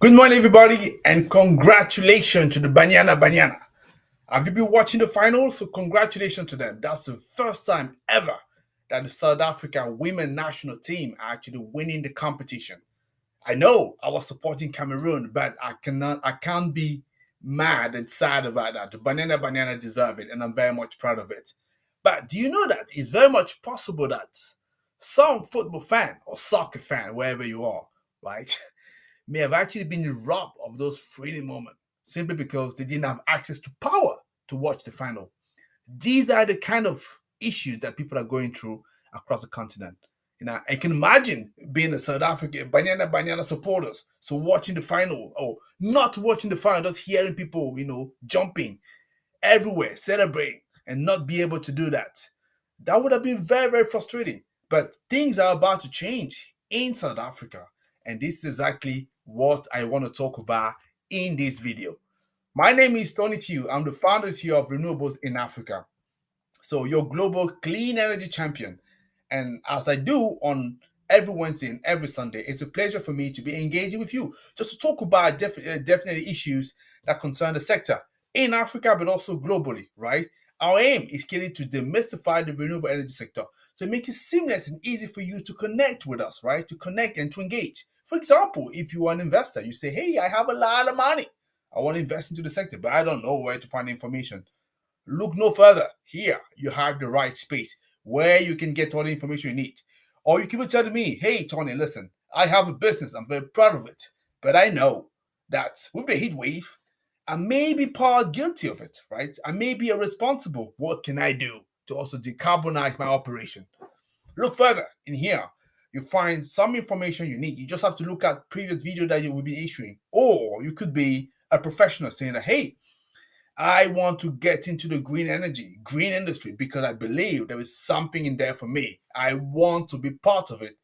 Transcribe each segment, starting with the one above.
Good morning, everybody, and congratulations to the Banyana Banyana. Have you been watching the finals? So, congratulations to them. That's the first time ever that the South Africa women national team are actually winning the competition. I know I was supporting Cameroon, but I can't be mad and sad about that. The Banana Banana deserve it, and I'm very much proud of it. But do you know that it's very much possible that some football fan or soccer fan, wherever you are, right, may have actually been robbed of those freedom moments simply because they didn't have access to power to watch the final. These are the kind of issues that people are going through across the continent. I can imagine being a South African Banyana Banyana supporters, so watching the final or not watching the final, just hearing people, jumping everywhere, celebrating, and not be able to do that. That would have been very, very frustrating. But things are about to change in South Africa. And this is exactly what I want to talk about in this video. My name is Tony Chiu. I'm the founder here of Renewables in Africa. So, your global clean energy champion. And as I do on every Wednesday and every Sunday, it's a pleasure for me to be engaging with you just to talk about definitely issues that concern the sector in Africa, but also globally, right? Our aim is clearly to demystify the renewable energy sector to make it seamless and easy for you to connect with us, right? To connect and to engage. For example, if you are an investor, you say, hey, I have a lot of money. I want to invest into the sector, but I don't know where to find information. Look no further. Here, you have the right space where you can get all the information you need. Or you can be telling me, hey, Tony, listen, I have a business. I'm very proud of it. But I know that with the heat wave, I may be part guilty of it, right? I may be irresponsible. What can I do to also decarbonize my operation? Look further in here. You find some information you need. You just have to look at previous video that you will be issuing. Or you could be a professional saying that, hey, I want to get into the green energy, green industry, because I believe there is something in there for me. I want to be part of it.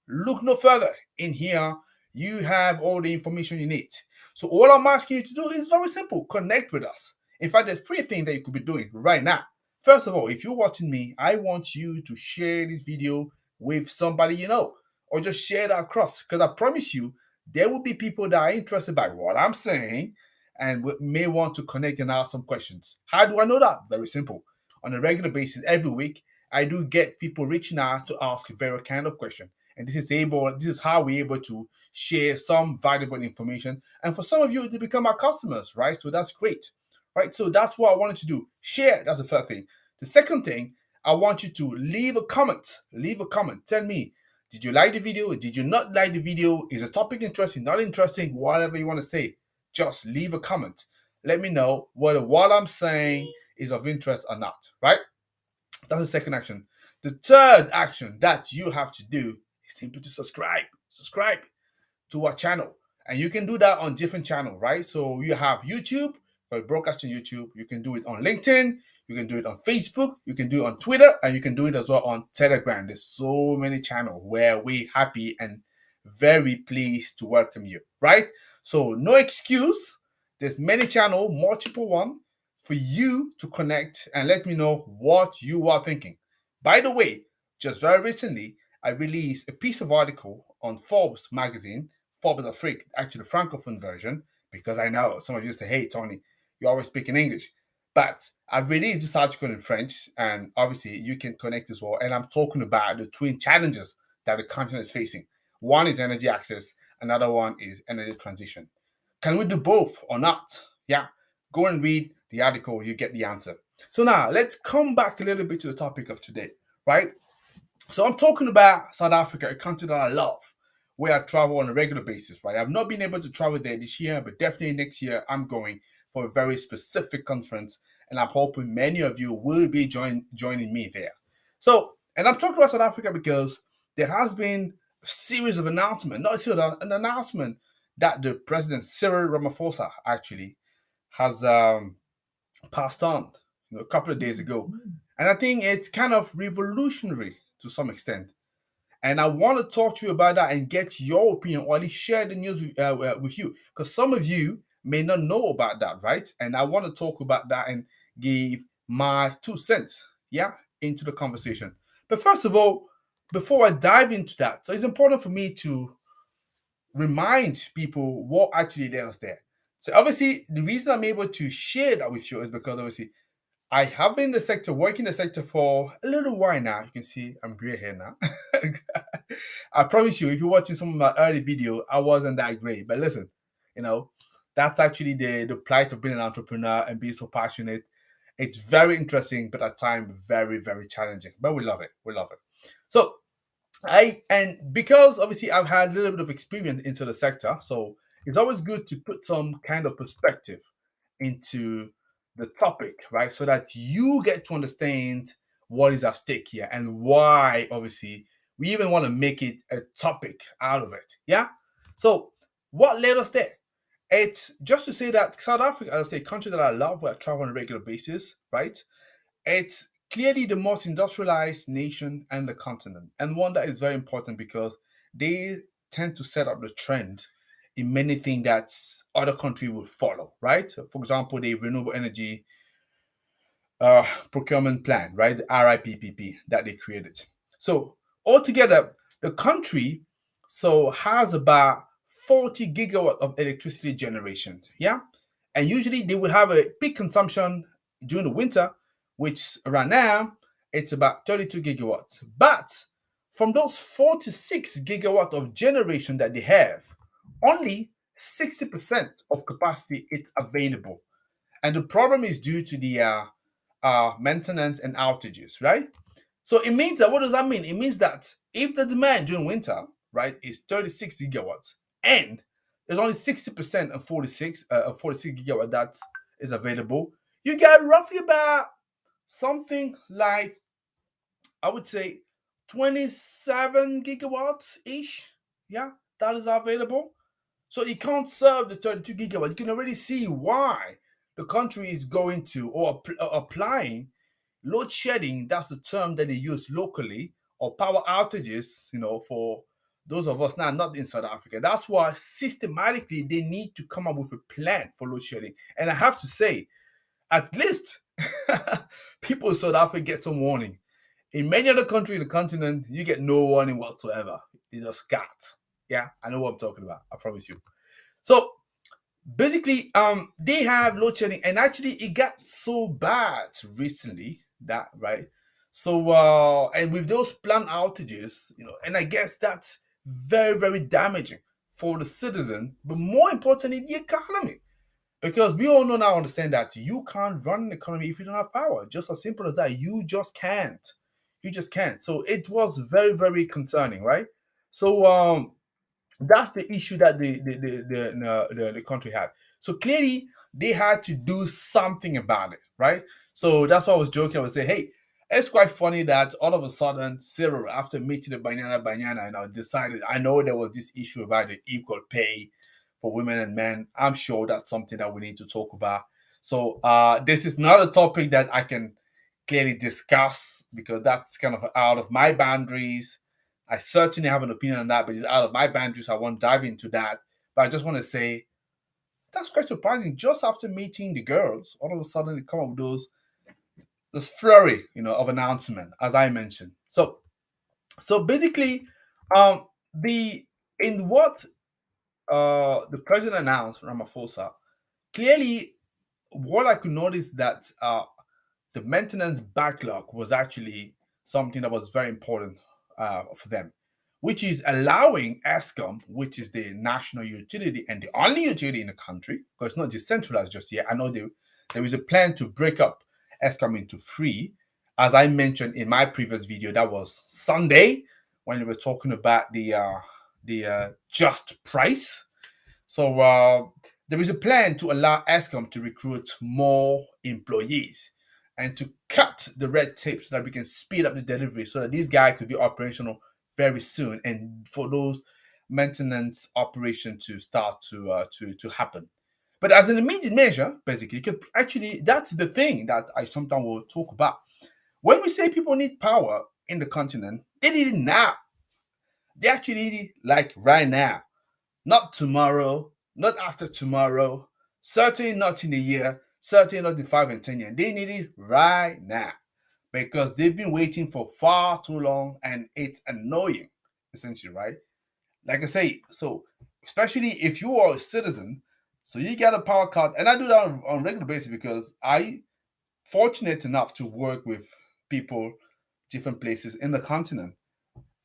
Look no further. In here, you have all the information you need. So all I'm asking you to do is very simple. Connect with us. In fact, there's three things that you could be doing right now. First of all, if you're watching me, I want you to share this video with somebody you know, or just share it across. Because I promise you, there will be people that are interested by what I'm saying and may want to connect and ask some questions. How do I know that? Very simple. On a regular basis, every week, I do get people reaching out to ask a very kind of question. And this is how we're able to share some valuable information. And for some of you, to become our customers, right? So that's great. Right. So that's what I wanted to do. Share. That's the first thing. The second thing, I want you to leave a comment. Leave a comment. Tell me, did you like the video? Did you not like the video? Is the topic interesting? Not interesting? Whatever you want to say. Just leave a comment. Let me know whether what I'm saying is of interest or not, right? That's the second action. The third action that you have to do is simply to subscribe. Subscribe to our channel. And you can do that on different channels, right? So you have YouTube, for broadcasting YouTube. You can do it on LinkedIn. You can do it on Facebook. You can do it on Twitter. And you can do it as well on Telegram. There's so many channels where we're happy and very pleased to welcome you, right? So no excuse. There's many channel, multiple one for you to connect and let me know what you are thinking. By the way, just very recently, I released a piece of article on Forbes magazine, Forbes Afrique, actually the Francophone version, because I know some of you say, hey, Tony, you always speak in English. But I've released this article in French, and obviously you can connect as well. And I'm talking about the twin challenges that the continent is facing. One is energy access, another one is energy transition. Can we do both or not? Yeah, go and read the article, you get the answer. So now let's come back a little bit to the topic of today, right? So I'm talking about South Africa, a country that I love, where I travel on a regular basis, right? I've not been able to travel there this year, but definitely next year I'm going for a very specific conference, and I'm hoping many of you will be joining me there. So, and I'm talking about South Africa because there has been a series of announcements, not a series, an announcement that the president Cyril Ramaphosa actually has passed on a couple of days ago. And I think it's kind of revolutionary to some extent. And I want to talk to you about that and get your opinion, or at least share the news with you, because some of you may not know about that, right? And I want to talk about that and give my 2 cents, yeah, into the conversation. But first of all, before I dive into that, so it's important for me to remind people what actually led us there. So obviously, the reason I'm able to share that with you is because obviously I have been in the sector, working in the sector for a little while now. You can see I'm gray here now. I promise you, if you're watching some of my early video, I wasn't that great. But listen, you know, that's actually the plight of being an entrepreneur and being so passionate. It's very interesting, but at times very, very challenging. But we love it. We love it. So because obviously I've had a little bit of experience into the sector, so it's always good to put some kind of perspective into the topic, right? So that you get to understand what is at stake here and why obviously we even want to make it a topic out of it. Yeah. So what led us there? It's just to say that South Africa, as I say, a country that I love, where I travel on a regular basis, right? It's clearly the most industrialized nation and the continent, and one that is very important because they tend to set up the trend in many things that other countries will follow, right? For example, the renewable energy procurement plan, right? The RIPPP that they created. So altogether, the country has about 40 gigawatt of electricity generation. Yeah. And usually they will have a peak consumption during the winter, which right now it's about 32 gigawatts. But from those 46 gigawatt of generation that they have, only 60% of capacity is available. And the problem is due to the maintenance and outages, right? So it means that, what does that mean? It means that if the demand during winter, right, is 36 gigawatts and there's only 60% of 46 gigawatt that is available, you get roughly about something like, I would say, 27 gigawatts ish. Yeah, that is available. So it can't serve the 32 gigawatt. You can already see why the country is going to or applying load shedding. That's the term that they use locally, or power outages, for those of us now not in South Africa. That's why systematically they need to come up with a plan for load shedding. And I have to say, at least people in South Africa get some warning. In many other countries in the continent, you get no warning whatsoever. It's just cat. Yeah, I know what I'm talking about. I promise you. So basically, they have load shedding, and actually, it got so bad recently that, right. So and with those planned outages, and I guess that's very, very damaging for the citizen, but more importantly, the economy. Because we all know now, understand that you can't run an economy if you don't have power. Just as simple as that. You just can't. You just can't. So it was very, very concerning, right? So that's the issue that the country had. So clearly they had to do something about it, right? So that's why I was joking. I was saying, hey, it's quite funny that all of a sudden Cyril, after meeting the Banyana Banyana, decided. I know there was this issue about the equal pay for women and men. I'm sure that's something that we need to talk about. So this is not a topic that I can clearly discuss because that's kind of out of my boundaries. I certainly have an opinion on that, but it's out of my boundaries. I won't dive into that. But I just want to say that's quite surprising. Just after meeting the girls, all of a sudden they come up with this flurry, of announcement, as I mentioned. So basically, the in what the president announced, Ramaphosa, clearly what I could notice that the maintenance backlog was actually something that was very important for them, which is allowing ESCOM, which is the national utility and the only utility in the country, because it's not decentralized just yet. I know there is a plan to break up ESCOM into three. As I mentioned in my previous video, that was Sunday when we were talking about the just price. So there is a plan to allow ESCOM to recruit more employees and to cut the red tape so that we can speed up the delivery so that these guys could be operational very soon and for those maintenance operation to start to happen. But as an immediate measure, basically, actually that's the thing that I sometimes will talk about. When we say people need power in the continent, they need it now. They actually need it like right now. Not tomorrow, not after tomorrow, certainly not in a year, certainly not in 5 and 10 years. They need it right now because they've been waiting for far too long and it's annoying, essentially, right? Like I say, so especially if you are a citizen. So you get a power cut, and I do that on a regular basis because I fortunate enough to work with people different places in the continent.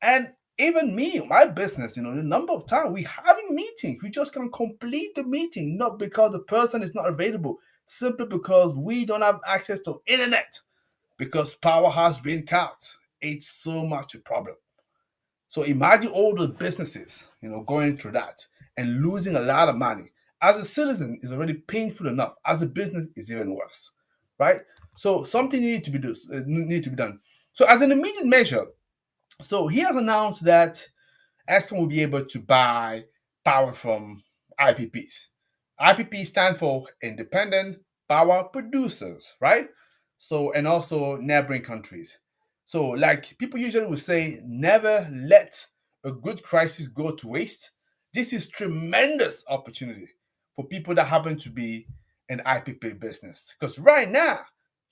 And even me, my business, the number of times we having meetings, we just can't complete the meeting, not because the person is not available, simply because we don't have access to internet, because power has been cut. It's so much a problem. So imagine all the businesses, going through that and losing a lot of money. As a citizen is already painful enough. As a business is even worse, right? So something need to be done. So as an immediate measure, so he has announced that Eskom will be able to buy power from IPPs. IPP stands for Independent Power Producers, right? So, and also neighboring countries. So, like people usually will say, never let a good crisis go to waste. This is tremendous opportunity for people that happen to be an IPP business. Because right now,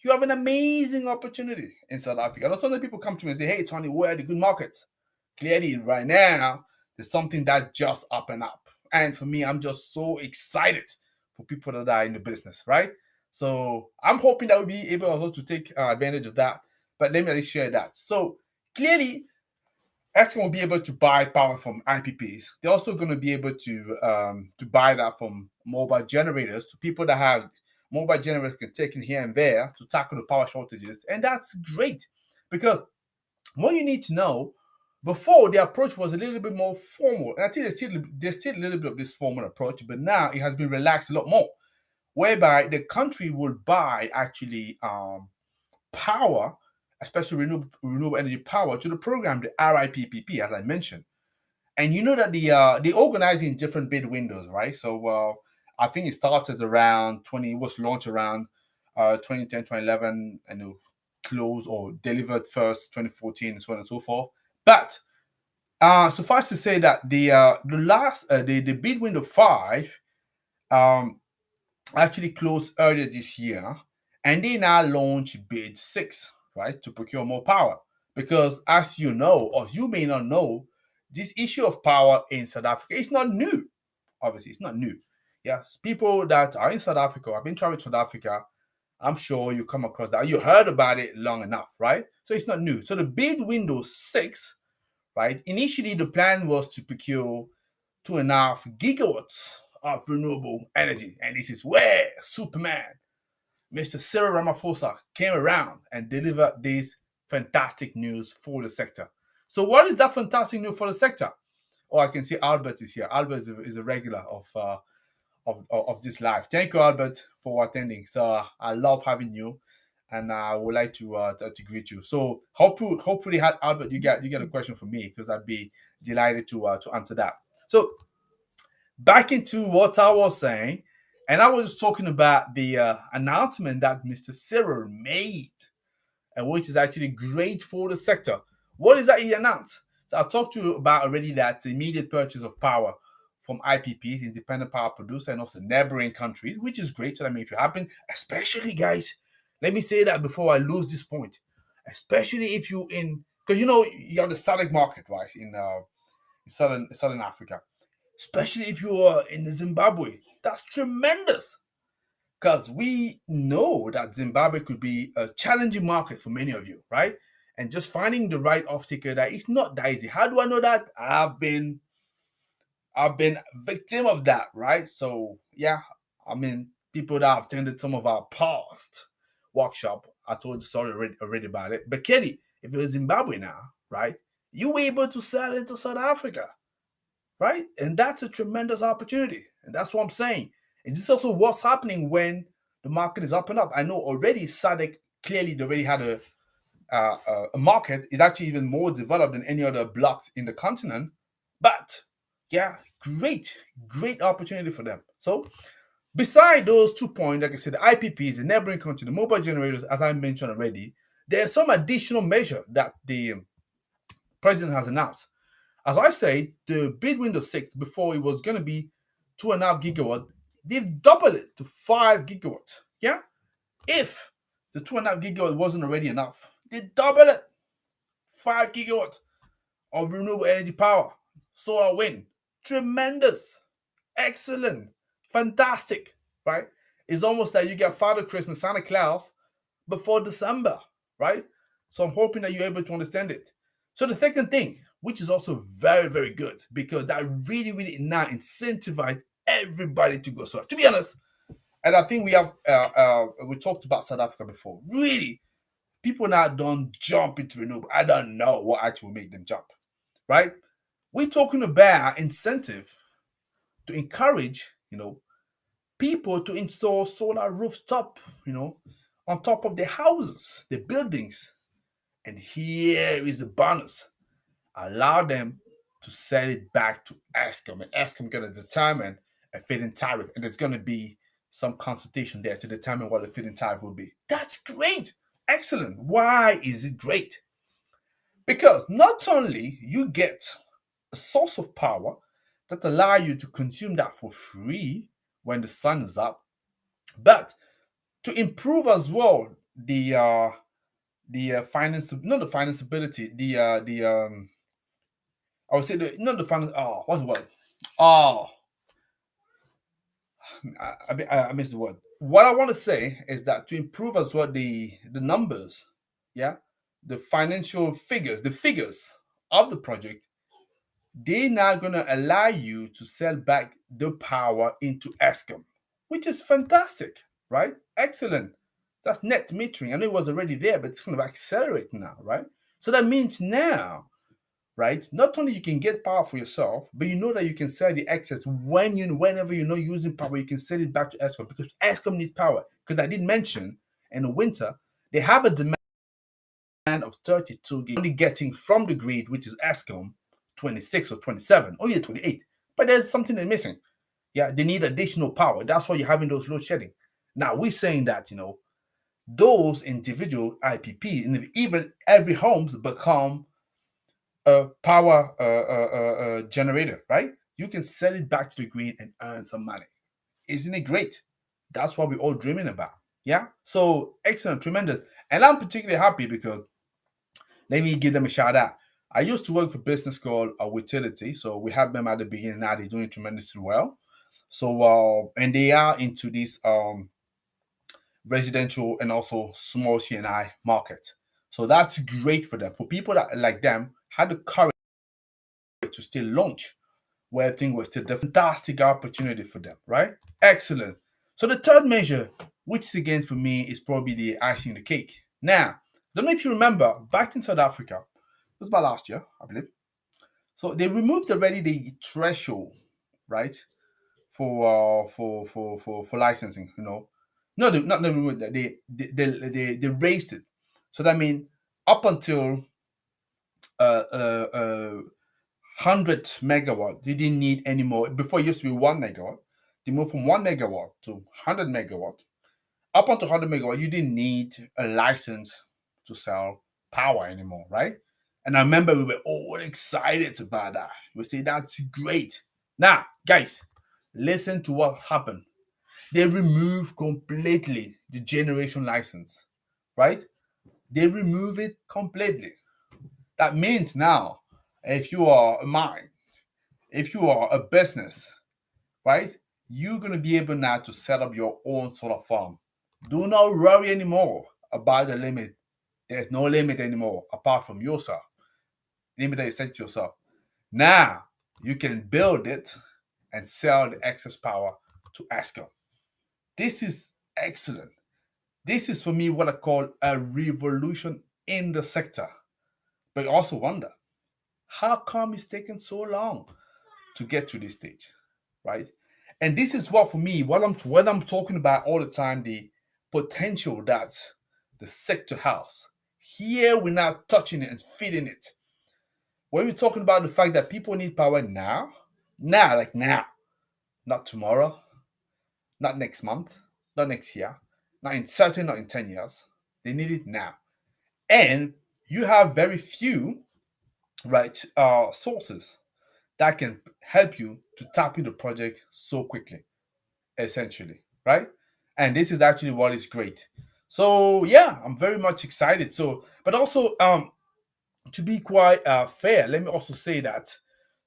you have an amazing opportunity in South Africa. And some people come to me and say, hey, Tony, where are the good markets? Clearly, right now, there's something that just up and up. And for me, I'm just so excited for people that are in the business, right? So I'm hoping that we'll be able also to take advantage of that. But let me at least share that. So clearly, Eskom will be able to buy power from IPPs. They're also going to be able to buy that from mobile generators. So people that have mobile generators can take in here and there to tackle the power shortages, and that's great because what you need to know, before the approach was a little bit more formal, and I think there's still a little bit of this formal approach, but now it has been relaxed a lot more, whereby the country will buy actually power, especially renewable energy power, to the program, the RIPPP, as I mentioned. And you know that they organize in different bid windows, right? So I think it started around 20, it was launched around 2010, 2011, and it closed or delivered first 2014, and so on and so forth. But suffice to say that the bid window five um, actually closed earlier this year, and they now launch bid six, right, to procure more power. Because as you know, or you may not know, this issue of power in South Africa is not new. Obviously, it's not new. Yes, people that are in South Africa, have been traveling to South Africa, I'm sure you come across that. You heard about it long enough, right? So it's not new. So the bid window six, right? Initially, the plan was to procure 2.5 gigawatts of renewable energy. And this is where Superman, Mr. Cyril Ramaphosa, came around and delivered this fantastic news for the sector. So, what is that fantastic news for the sector? Oh, I can see Albert is here. Albert is a regular of this live. Thank you, Albert, for attending. So I love having you, and I would like to greet you. So hopefully, Albert, you get a question for me because I'd be delighted to answer that. So back into what I was saying, and I was talking about the announcement that Mr. Cyril made, and which is actually great for the sector. What is that he announced? So I talked to you about already that immediate purchase of power from IPPs, independent power producer, and also neighboring countries, which is great. So that makes it happen, especially guys. Let me say that before I lose this point. Especially if you in, because you have the SADC market, right, in southern Africa. Especially if you are in Zimbabwe, that's tremendous because we know that Zimbabwe could be a challenging market for many of you, right? And just finding the right off ticker that is not that easy. How do I know that? I've been victim of that, right? So yeah, I mean, people that have attended some of our past workshop, I told the story already about it. But Kelly, if you're in Zimbabwe now, right, you were able to sell into South Africa, right? And that's a tremendous opportunity. And that's what I'm saying. And this is also what's happening when the market is up and up. I know already SADC clearly they already had a market is actually even more developed than any other blocks in the continent. But yeah, great opportunity for them. So beside those 2 points, like I said, the IPPs, the neighboring country, the mobile generators, as I mentioned already, there's some additional measure that the president has announced. As I said, the bid window six before it was going to be 2.5 gigawatt, they've doubled it to 5 gigawatts. Yeah, if the 2.5 gigawatt wasn't already enough, they double it, 5 gigawatts of renewable energy power, solar, wind. tremendous, excellent, fantastic, right? It's almost like you get Father Christmas, Santa Claus before December, right? So I'm hoping that you're able to understand it. So the second thing, which is also very, very good, because that really, really now incentivizes everybody to go. So to be honest, and I think we talked about South Africa before. Really, people now don't jump into renewable. I don't know what actually will make them jump, right? We're talking about incentive to encourage, people to install solar rooftop, on top of their houses, their buildings. And here is the bonus: allow them to sell it back to Eskom, and Eskom going to determine a feed-in tariff, and there's going to be some consultation there to determine what the feed-in tariff will be. That's great, excellent. Why is it great? Because not only you get a source of power that allow you to consume that for free when the sun is up, but to improve as well the finance, not the financeability, the I would say the not the finance. Oh, what's the word? Oh, I missed the word. What I want to say is that to improve as well the numbers, yeah, the financial figures, the figures of the project, they're now gonna allow you to sell back the power into Eskom, which is fantastic, right? Excellent. That's net metering. I know it was already there, but it's kind of accelerating now, right? So that means now, right? Not only you can get power for yourself, but you know that you can sell the excess whenever you're not using power, you can sell it back to Eskom because Eskom needs power. Because I did mention in the winter they have a demand of 32 gig, only getting from the grid, which is Eskom, 26 or 27, or yeah, 28. But there's something they're missing. Yeah, they need additional power. That's why you're having those load shedding. Now we're saying that those individual IPP and even every homes become a power generator, right? You can sell it back to the grid and earn some money. Isn't it great? That's what we're all dreaming about. Yeah. So excellent, tremendous. And I'm particularly happy because let me give them a shout out. I used to work for a business called Utility. So we have them at the beginning. Now they're doing tremendously well. So and they are into this residential and also small CNI market. So that's great for them. For people that like them had the courage to still launch where things were still a fantastic opportunity for them, right? Excellent. So the third measure, which again for me is probably the icing on the cake. Now, I don't know if you remember back in South Africa, it was about last year, I believe. So they removed already the threshold, right, for licensing. No, not they removed that. They raised it. So that means up until 100 megawatt, they didn't need any more. Before it used to be 1 megawatt. They moved from 1 megawatt to 100 megawatt. Up until 100 megawatt, you didn't need a license to sell power anymore, right? And I remember we were all excited about that. We say that's great. Now, guys, listen to what happened. They removed completely the generation license, right? They remove it completely. That means now, if you are a mine, if you are a business, right, you're going to be able now to set up your own solar farm. Do not worry anymore about the limit. There's no limit anymore apart from yourself. Limit that you set yourself. Now you can build it and sell the excess power to Eskom. This is excellent. This is for me what I call a revolution in the sector. But I also wonder, how come it's taken so long to get to this stage, right? And this is what for me, what I'm talking about all the time, the potential that the sector has. Here we're now touching it and feeding it. When we're talking about the fact that people need power now, like now, not tomorrow, not next month, not next year, certainly not in 10 years. They need it now. And you have very few, right, sources that can help you to tap into the project so quickly, essentially, right? And this is actually what is great. So yeah, I'm very much excited. So, but also to be quite fair, let me also say that.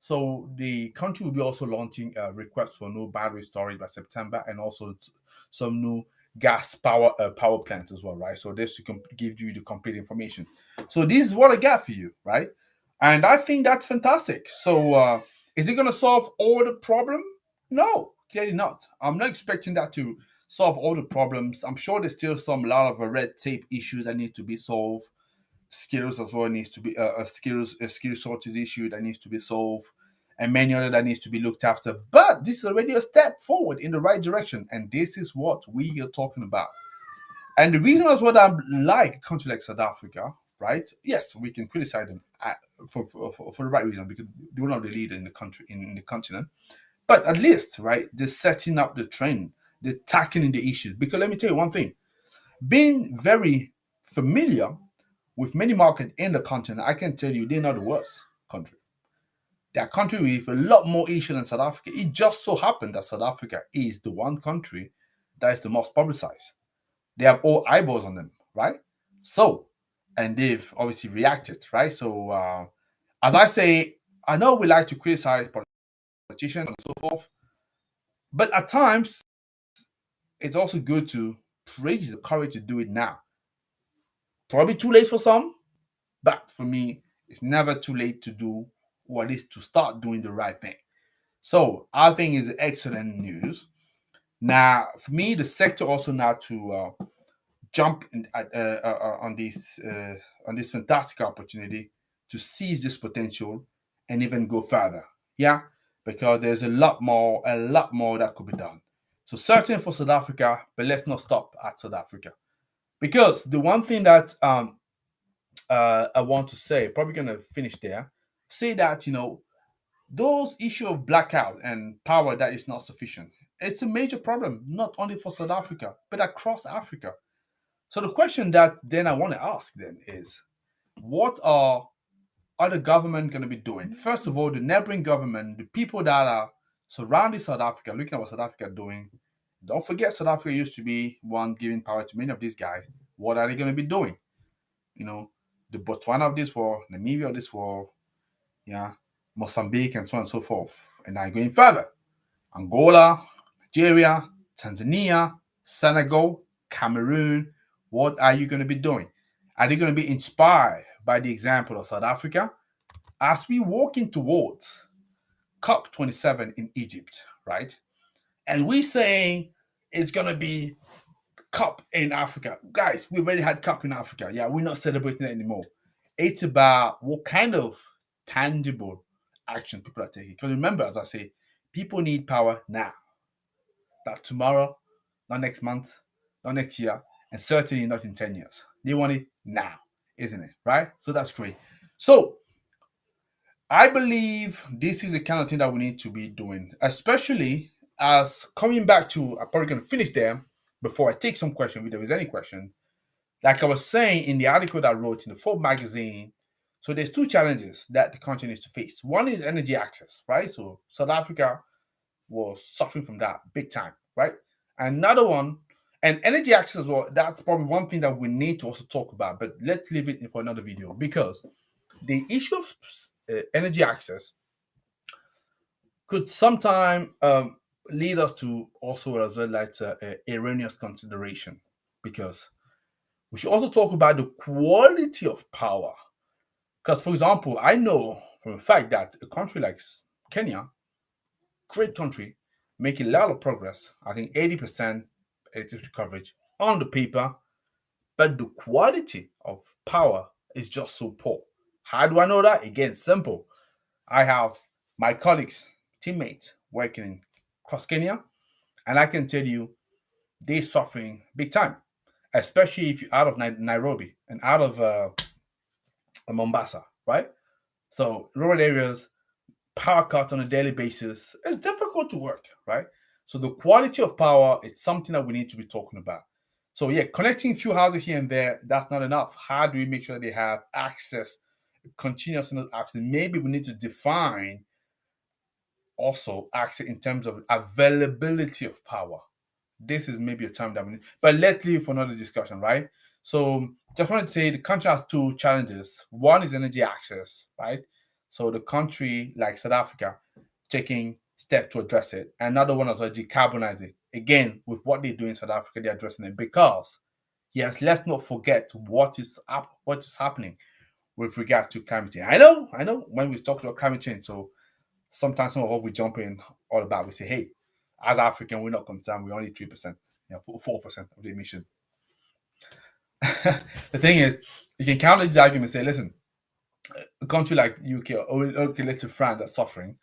So the country will be also launching a request for new battery storage by September, and also some new gas power plants as well, right? So this to give you the complete information. So this is what I got for you, right? And I think that's fantastic. So is it going to solve all the problem? No, clearly not. I'm not expecting that to solve all the problems. I'm sure there's still some lot of red tape issues that need to be solved. Skills as well needs to be a skill shortage issue that needs to be solved, and many other that needs to be looked after. But this is already a step forward in the right direction, and this is what we are talking about. And the reason as well that I like a country like South Africa, right? Yes, we can criticize them for the right reason, because they're not the leader in the country, in the continent. But at least, right, they're setting up the trend, they're tackling the issues. Because let me tell you one thing, being very familiar with many markets in the continent, I can tell you they're not the worst country. They're a country with a lot more issues than South Africa. It just so happened that South Africa is the one country that is the most publicized. They have all eyeballs on them, right? So, and they've obviously reacted, right? So, as I say, I know we like to criticize politicians and so forth, but at times it's also good to praise the courage to do it now. Probably too late for some, but for me, it's never too late to do what is to start doing the right thing. So I think it's excellent news. Now, for me, the sector also now to jump on this fantastic opportunity to seize this potential and even go further. Yeah, because there's a lot more that could be done. So certain for South Africa, but let's not stop at South Africa, because the one thing that I want to say, probably gonna finish there, say that those issue of blackout and power that is not sufficient. It's a major problem, not only for South Africa, but across Africa. So the question that then I want to ask then is, what are other government going to be doing? First of all, the neighboring government, the people that are surrounding South Africa, looking at what South Africa doing. Don't forget, South Africa used to be one giving power to many of these guys. What are they going to be doing? The Botswana of this world, Namibia of this world, yeah, Mozambique, and so on and so forth. And now going further, Angola, Nigeria, Tanzania, Senegal, Cameroon. What are you going to be doing? Are they going to be inspired by the example of South Africa as we walking towards COP27 in Egypt, right? And we saying it's going to be COP in Africa. Guys, we already had COP in Africa. Yeah, we're not celebrating it anymore. It's about what kind of tangible action people are taking. Because remember, as I say, people need power now. Not tomorrow, not next month, not next year, and certainly not in 10 years. They want it now, isn't it? Right? So that's great. So I believe this is the kind of thing that we need to be doing, especially as coming back to, I'm probably going to finish there before I take some question, if there is any question. Like I was saying in the article that I wrote in the Forbes magazine, so there's two challenges that the country needs to face. One is energy access, right? So South Africa was suffering from that big time, right? Another one, and energy access as well, that's probably one thing that we need to also talk about, but let's leave it for another video, because the issue of energy access could sometime lead us to also as well like erroneous consideration, because we should also talk about the quality of power. Because, for example, I know from the fact that a country like Kenya, great country, making a lot of progress. I think 80% electricity coverage on the paper, but the quality of power is just so poor. How do I know that? Again, simple. I have my colleagues, teammates working in across Kenya, and I can tell you they're suffering big time, especially if you're out of Nairobi and out of Mombasa, right? So rural areas, power cuts on a daily basis, it's difficult to work, right? So the quality of power is something that we need to be talking about. So yeah, connecting a few houses here and there, that's not enough. How do we make sure they have access, continuous access? Maybe we need to define also access in terms of availability of power. This is maybe a term that we need, but let's leave for another discussion, right? So just wanted to say the country has two challenges. One is energy access, right? So the country like South Africa taking steps to address it. Another one is decarbonizing. Again, with what they do in South Africa, they're addressing it because yes, let's not forget what is happening with regard to climate change. I know when we talk about climate change, so sometimes some of what we jump in all about, we say, hey, as African, we're not concerned, we're only 3%, 4% of the emission. The thing is, you can counter these arguments and say, listen, a country like UK or let's say France that's suffering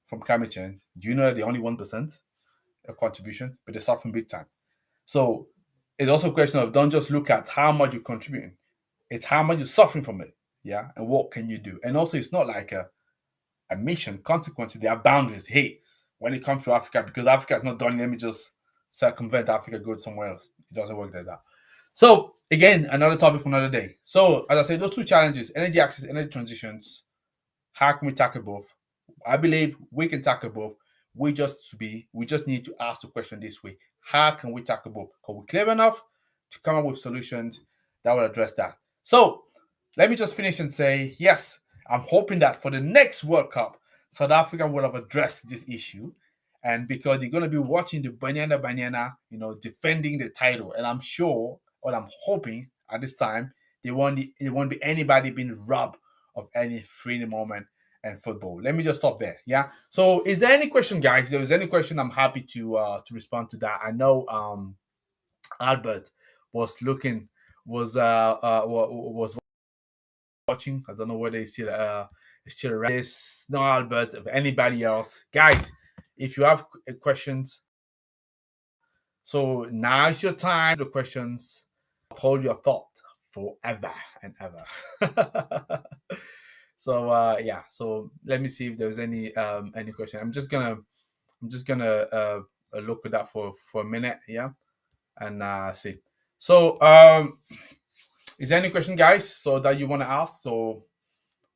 from climate change, do you know that they're only 1% of contribution, but they're suffering big time? So it's also a question of don't just look at how much you're contributing, it's how much you're suffering from it. Yeah. And what can you do? And also, it's not like a mission. Consequently, there are boundaries. Hey, when it comes to Africa, because Africa is not done, let me just circumvent Africa, go somewhere else. It doesn't work like that. So again, another topic for another day. So as I said, those two challenges: energy access, energy transitions. How can we tackle both? I believe we can tackle both. We just need to ask the question this way: how can we tackle both? Are we clever enough to come up with solutions that will address that? So let me just finish and say, yes, I'm hoping that for the next World Cup, South Africa will have addressed this issue. And because they're going to be watching the Banyana Banyana, defending the title. And I'm sure, or I'm hoping at this time, there won't be anybody being robbed of any free moment and football. Let me just stop there. Yeah. So is there any question, guys? If there is any question, I'm happy to respond to that. I know Albert was looking was watching. I don't know whether he's still around. This no Albert, if anybody else, guys, if you have questions, so now is your time. The questions, hold your thought forever and ever. So yeah, so let me see if there's any question. I'm just gonna look at that for a minute, yeah, and see. So is there any question, guys? So that you want to ask? So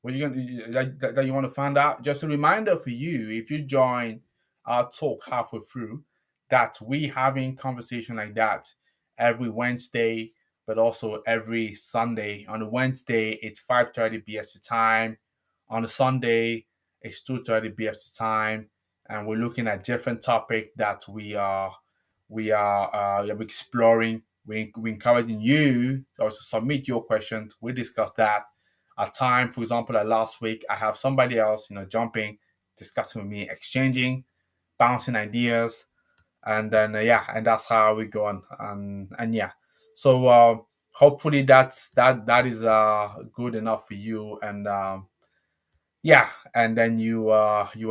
what you gonna that you want to find out? Just a reminder for you: if you join our talk halfway through, that we having conversation like that every Wednesday, but also every Sunday. On the Wednesday, it's 5:30 BST time. On the Sunday, it's 2:30 BST time, and we're looking at different topic that we are exploring. We encouraging you also submit your questions. We discuss that at time. For example, like last week, I have somebody else, jumping, discussing with me, exchanging, bouncing ideas, and then yeah, and that's how we go on. And yeah, so hopefully that is good enough for you, and yeah, and then you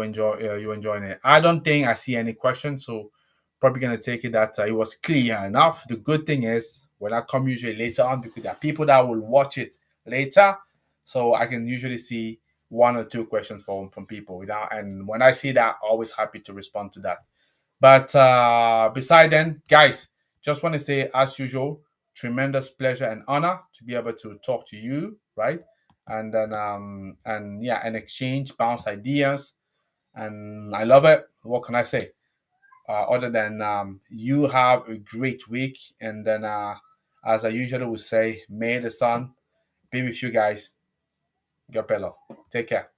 enjoying it. I don't think I see any questions, so probably gonna take it that it was clear enough. The good thing is when I come usually later on, because there are people that will watch it later, so I can usually see one or two questions from people. And when I see that, always happy to respond to that. But beside then, guys, just want to say as usual, tremendous pleasure and honor to be able to talk to you, right? And then and yeah, and exchange, bounce ideas, and I love it. What can I say? Other than you have a great week, and then as I usually would say, may the sun be with you guys. Gapello. Take care.